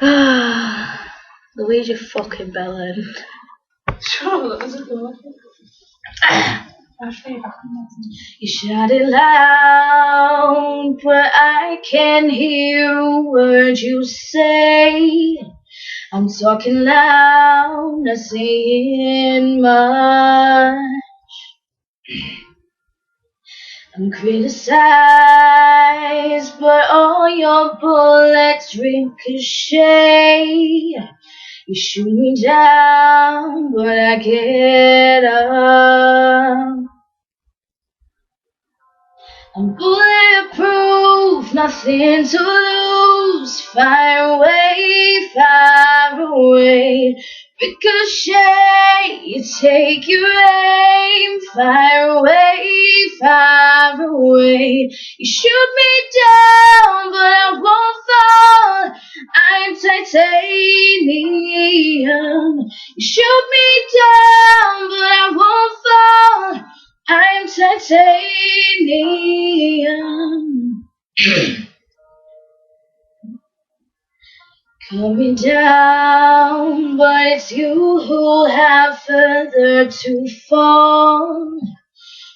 Luigi fucking Bellend. You shout it loud, but I can't hear a word you say. I'm talking loud, not saying much. I'm criticized, but all your bullets ricochet. You shoot me down, but I get up. I'm bulletproof, nothing to lose. Fire away, ricochet. You take your aim, fire away. You shoot me down, but I won't fall. I'm titanium. You shoot me down, but I won't fall. I'm titanium. Coming down, but it's you who have further to fall.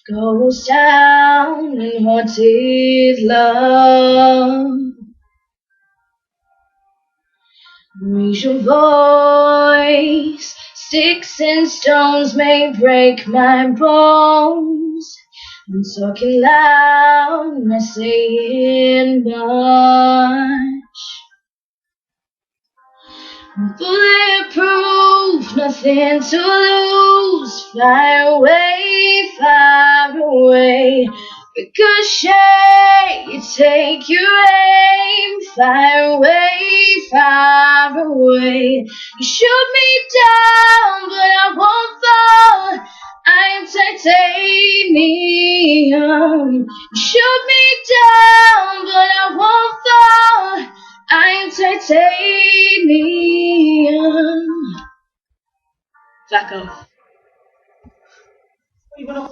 Goes down in haunted love. Raise your voice. Sticks and stones may break my bones. I'm talking loud, not saying much. I'm bulletproof, nothing to lose. Fire away, ricochet. You take your aim, fire away. You shoot me down, but I won't fall. I'm titanium. You shoot me down, but I won't fall. I'm titanium. Back off.